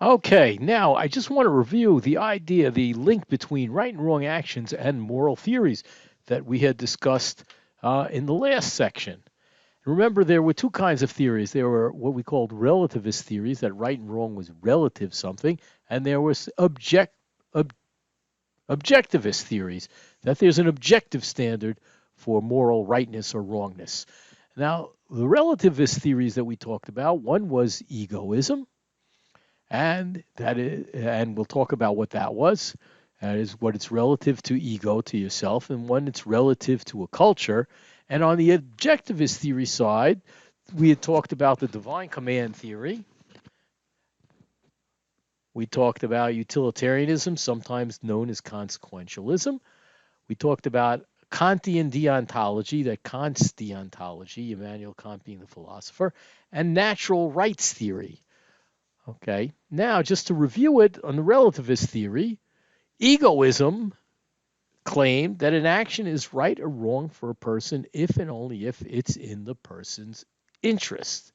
Okay, now I just want to review the idea, the link between right and wrong actions and moral theories that we had discussed in the last section. Remember, there were two kinds of theories. There were what we called relativist theories, that right and wrong was relative something, and there was ob, objectivist theories, that there's an objective standard for moral rightness or wrongness. Now, the relativist theories that we talked about, one was egoism, and we'll talk about what that was. That is what it's relative to ego, to yourself, and one it's relative to a culture. And on the objectivist theory side, we had talked about the divine command theory. We talked about utilitarianism, sometimes known as consequentialism. We talked about Kantian deontology, that Kant's deontology, Immanuel Kant being the philosopher, and natural rights theory. Okay, now just to review it on the relativist theory, egoism claimed that an action is right or wrong for a person if and only if it's in the person's interest.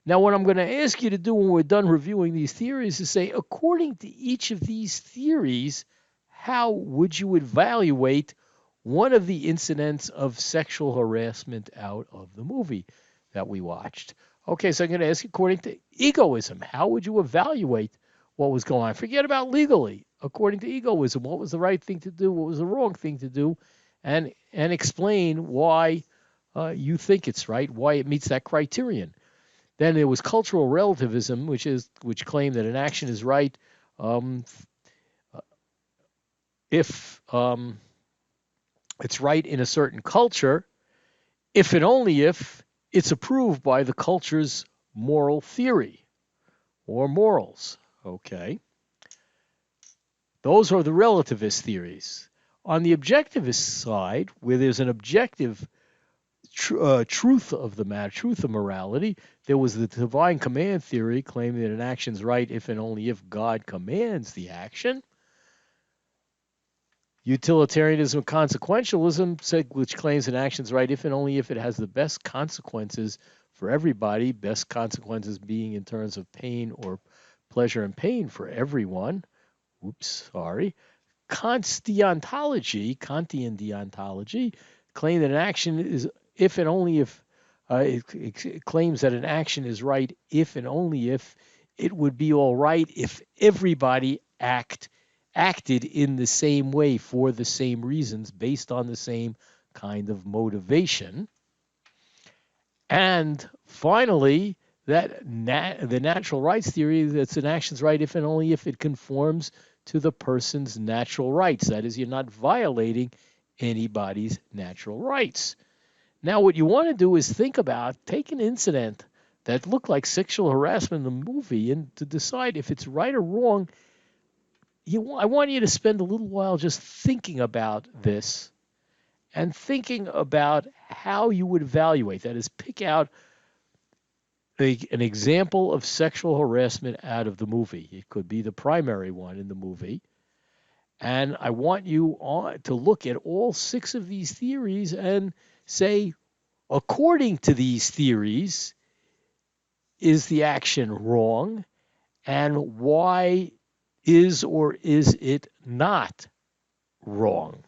Now, what I'm going to ask you to do when we're done reviewing these theories is say, according to each of these theories, how would you evaluate one of the incidents of sexual harassment out of the movie that we watched? Okay, so I'm going to ask you, according to egoism, how would you evaluate what was going on? Forget about legally. According to egoism, what was the right thing to do? What was the wrong thing to do? And explain why you think it's right, why it meets that criterion. Then there was cultural relativism, which claimed that an action is right um, if it's right in a certain culture, if and only if it's approved by the culture's moral theory or morals. Okay, those are the relativist theories. On the objectivist side, where there's an objective truth of the matter, truth of morality, there was the divine command theory claiming that an action's right if and only if God commands the action. Utilitarianism, consequentialism, which claims an action's right if and only if it has the best consequences for everybody, best consequences being in terms of pain or pleasure and pain for everyone. Oops, sorry. Kantian deontology, claim that an action is if and only if it claims that an action is right if and only if it would be all right if everybody acted in the same way for the same reasons based on the same kind of motivation. And finally, the natural rights theory, that's an action's right if and only if it conforms to the person's natural rights. That is, you're not violating anybody's natural rights. Now, what you want to do is think about, take an incident that looked like sexual harassment in the movie and to decide if it's right or wrong. I want you to spend a little while just thinking about this and thinking about how you would evaluate. That is, pick out an example of sexual harassment out of the movie. It could be the primary one in the movie. And I want you to look at all six of these theories and say, according to these theories, is the action wrong? And why is or is it not wrong?